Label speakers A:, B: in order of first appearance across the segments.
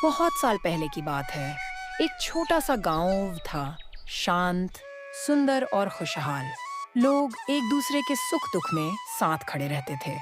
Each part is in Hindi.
A: बहुत साल पहले की बात है। एक छोटा सा गांव था, शांत, सुंदर और खुशहाल। लोग एक दूसरे के सुख दुख में साथ खड़े रहते थे।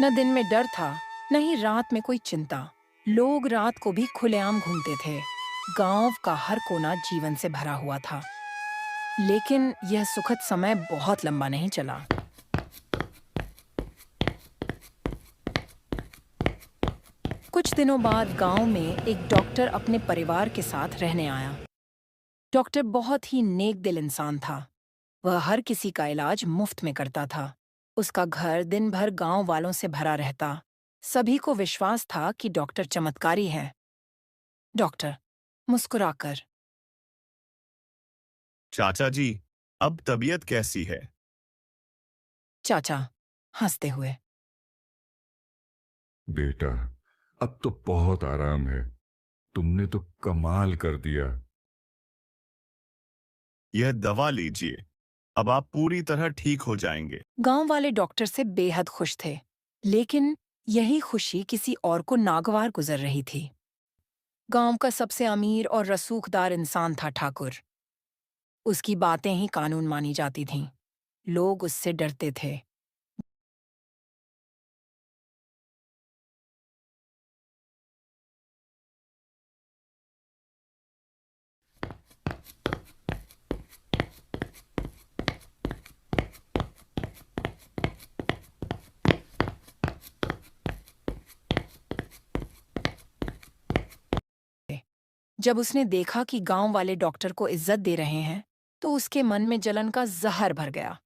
A: न दिन में डर था, न ही रात में कोई चिंता। लोग रात को भी खुलेआम घूमते थे। गांव का हर कोना जीवन से भरा हुआ था। लेकिन यह सुखद समय बहुत लंबा नहीं चला। कुछ दिनों बाद गांव में एक डॉक्टर अपने परिवार के साथ रहने आया। डॉक्टर बहुत ही नेक दिल इंसान था। वह हर किसी का इलाज मुफ्त में करता था। उसका घर दिन भर गांव वालों से भरा रहता। सभी को विश्वास था कि डॉक्टर चमत्कारी है। डॉक्टर मुस्कुराकर,
B: चाचा जी, अब तबीयत कैसी है?
A: चाचा हंसते हुए,
C: बेटा, अब तो बहुत आराम है। तुमने तो कमाल कर दिया।
B: यह दवा लीजिए। अब आप पूरी तरह ठीक हो जाएंगे।
A: गांव वाले डॉक्टर से बेहद खुश थे। लेकिन यही खुशी किसी और को नागवार गुजर रही थी। गांव का सबसे अमीर और रसूखदार इंसान था ठाकुर। उसकी बातें ही कानून मानी जाती थीं। लोग उससे डरते थे। जब उसने देखा कि गांव वाले डॉक्टर को इज्जत दे रहे हैं, तो उसके मन में जलन का जहर भर गया।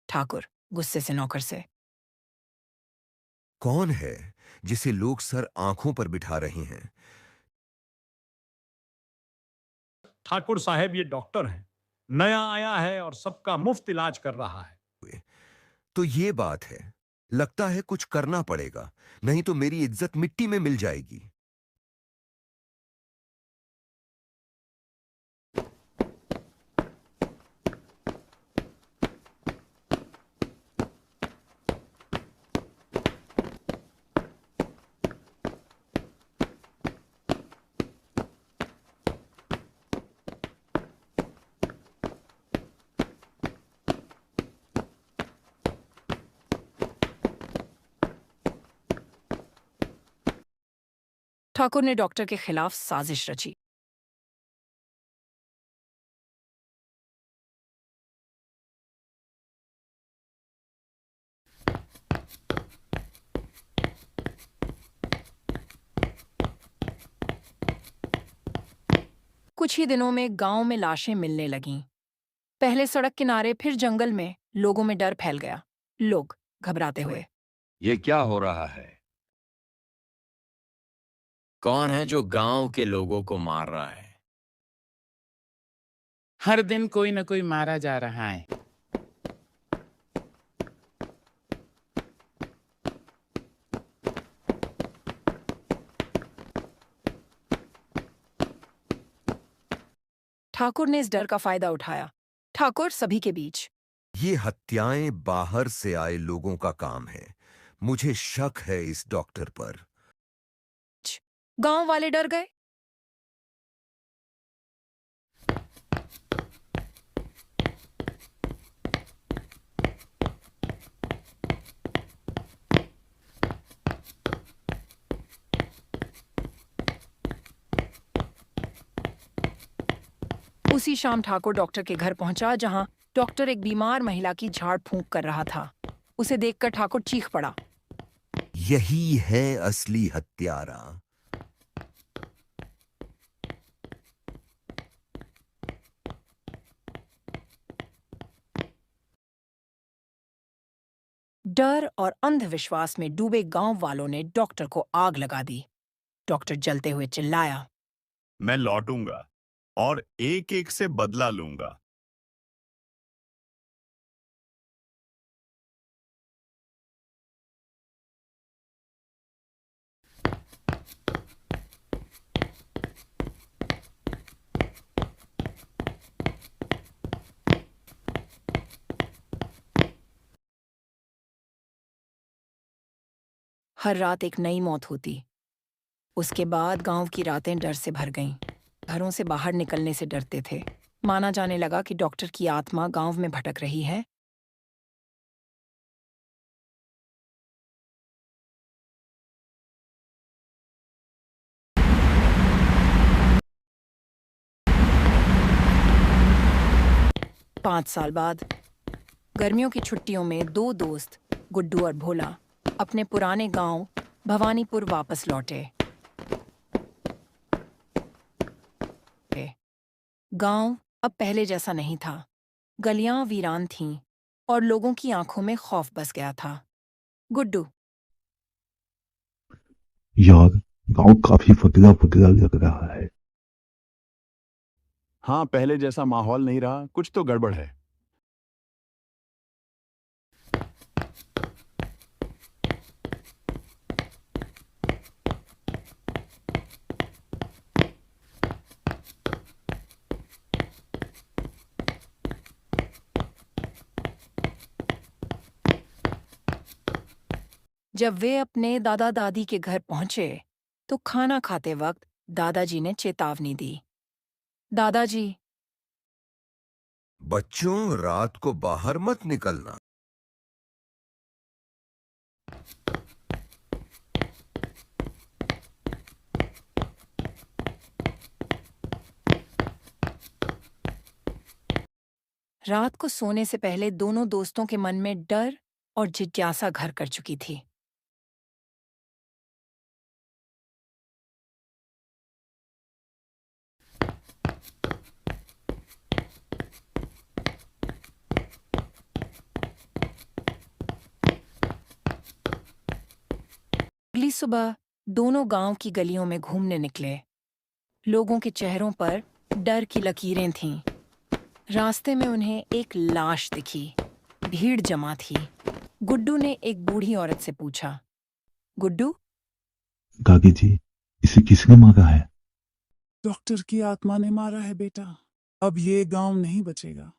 A: ठाकुर गुस्से से नौकर से,
D: कौन है जिसे लोग सर आंखों पर बिठा रहे हैं?
E: ठाकुर साहब ये डॉक्टर हैं। नया आया है और सबका मुफ्त इलाज कर रहा है।
D: तो ये बात है। लगता है कुछ करना पड़ेगा, नहीं तो मेरी इज्जत मिट्टी में मिल जाएगी।
A: ठाकुर ने डॉक्टर के खिलाफ साजिश रची। कुछ ही दिनों में गांव में लाशें मिलने लगीं। पहले सड़क किनारे, फिर जंगल में। लोगों में डर फैल गया। लोग घबराते हुए,
F: ये क्या हो रहा है? कौन है जो गांव के लोगों को मार रहा है?
G: हर दिन कोई न कोई मारा जा रहा है।
A: ठाकुर ने इस डर का फायदा उठाया। ठाकुर सभी के बीच,
D: ये हत्याएं बाहर से आए लोगों का काम है। मुझे शक है इस डॉक्टर पर।
A: गांव वाले डर गए। उसी शाम ठाकुर डॉक्टर के घर पहुंचा, जहां डॉक्टर एक बीमार महिला की झाड़ फूंक कर रहा था। उसे देखकर ठाकुर चीख पड़ा।
D: यही है असली हत्यारा।
A: डर और अंधविश्वास में डूबे गांव वालों ने डॉक्टर को आग लगा दी। डॉक्टर जलते हुए चिल्लाया,
B: मैं लौटूंगा और एक एक से बदला लूंगा।
A: हर रात एक नई मौत होती। उसके बाद गांव की रातें डर से भर गईं। घरों से बाहर निकलने से डरते थे। माना जाने लगा कि डॉक्टर की आत्मा गांव में भटक रही है। पाँच साल बाद गर्मियों की छुट्टियों में दो दोस्त गुड्डू और भोला अपने पुराने गांव भवानीपुर वापस लौटे। गांव अब पहले जैसा नहीं था। गलियां वीरान थीं और लोगों की आंखों में खौफ बस गया था। गुड्डू,
H: यार, गांव काफी फकरा फकरा लग रहा है।
I: हाँ, पहले जैसा माहौल नहीं रहा, कुछ तो गड़बड़ है।
A: जब वे अपने दादा दादी के घर पहुंचे तो खाना खाते वक्त दादाजी ने चेतावनी दी। दादाजी,
D: बच्चों, रात को बाहर मत निकलना।
A: रात को सोने से पहले दोनों दोस्तों के मन में डर और जिज्ञासा घर कर चुकी थी। अगली सुबह दोनों गांव की गलियों में घूमने निकले। लोगों के चेहरों पर डर की लकीरें थीं। रास्ते में उन्हें एक लाश दिखी। भीड़ जमा थी। गुड्डू ने एक बूढ़ी औरत से पूछा, गुड्डू,
H: दादी जी, इसे किसने मारा है?
J: डॉक्टर की आत्मा ने मारा है बेटा। अब ये गांव नहीं बचेगा।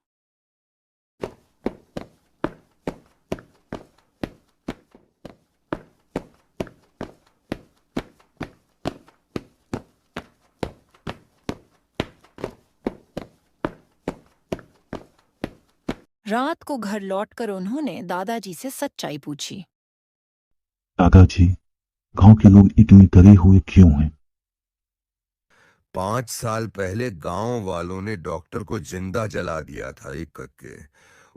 A: रात को घर लौटकर उन्होंने दादाजी से सच्चाई पूछी।
H: दादाजी, गांव के लोग इतने डरे हुए क्यों हैं?
D: 5 साल पहले गांव वालों ने डॉक्टर को जिंदा जला दिया था एक करके।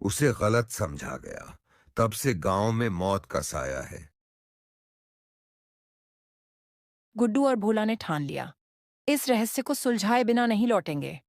D: उसे गलत समझा गया। तब से गांव में मौत का साया है।
A: गुड्डू और भोला ने ठान लिया, इस रहस्य को सुलझाए बिना नहीं लौटेंगे।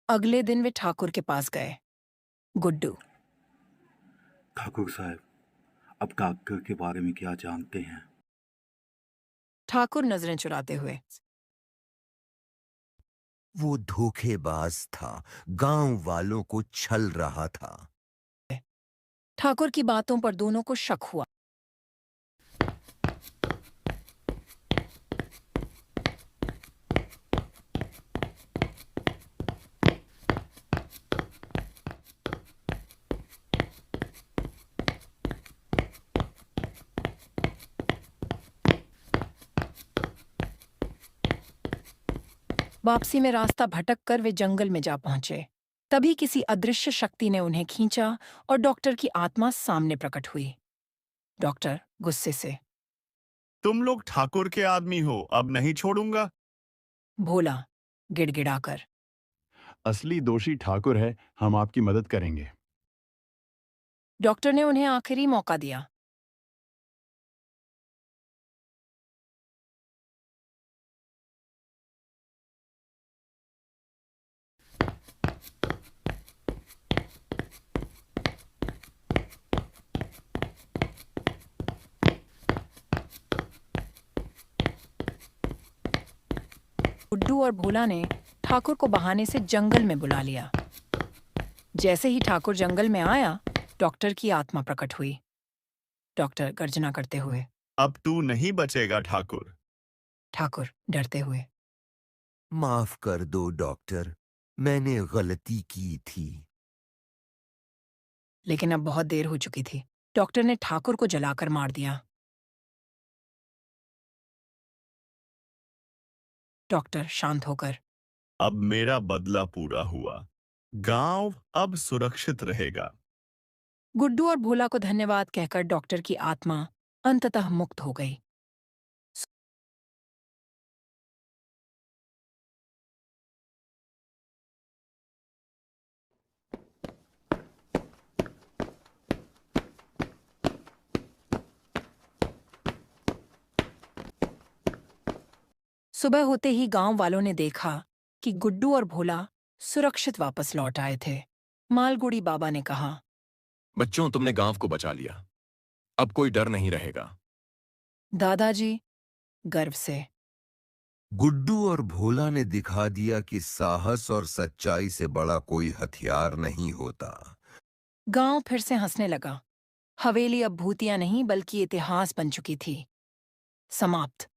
A: अगले दिन वे ठाकुर के पास गए। गुड्डू,
H: ठाकुर साहब, अब काकर के बारे में क्या जानते हैं?
A: ठाकुर नजरें चुराते हुए,
D: वो धोखेबाज था। गांव वालों को छल रहा था।
A: ठाकुर की बातों पर दोनों को शक हुआ। वापसी में रास्ता भटक कर वे जंगल में जा पहुंचे। तभी किसी अदृश्य शक्ति ने उन्हें खींचा और डॉक्टर की आत्मा सामने प्रकट हुई। डॉक्टर गुस्से से,
B: तुम लोग ठाकुर के आदमी हो, अब नहीं छोड़ूंगा।
A: भोला गिड़गिड़ाकर,
I: असली दोषी ठाकुर है, हम आपकी मदद करेंगे।
A: डॉक्टर ने उन्हें आखिरी मौका दिया। गुड्डू और भोला ने ठाकुर को बहाने से जंगल में बुला लिया। जैसे ही ठाकुर जंगल में आया, डॉक्टर की आत्मा प्रकट हुई। डॉक्टर गर्जना करते हुए।
B: अब तू नहीं बचेगा ठाकुर।
A: ठाकुर डरते हुए।
D: माफ कर दो डॉक्टर, मैंने गलती की थी।
A: लेकिन अब बहुत देर हो चुकी थी। डॉक्टर ने ठाकुर को जलाकर मार दिया। डॉक्टर शांत होकर।
B: अब मेरा बदला पूरा हुआ। गांव अब सुरक्षित रहेगा।
A: गुड्डू और भोला को धन्यवाद कहकर डॉक्टर की आत्मा अंततः मुक्त हो गई। सुबह होते ही गांव वालों ने देखा कि गुड्डू और भोला सुरक्षित वापस लौट आए थे। मालगुड़ी बाबा ने कहा,
F: बच्चों, तुमने गांव को बचा लिया। अब कोई डर नहीं रहेगा।
A: दादाजी गर्व से।
D: गुड्डू और भोला ने दिखा दिया कि साहस और सच्चाई से बड़ा कोई हथियार नहीं होता।
A: गांव फिर से हंसने लगा। हवेली अब भूतिया नहीं बल्कि इतिहास बन चुकी थी। समाप्त।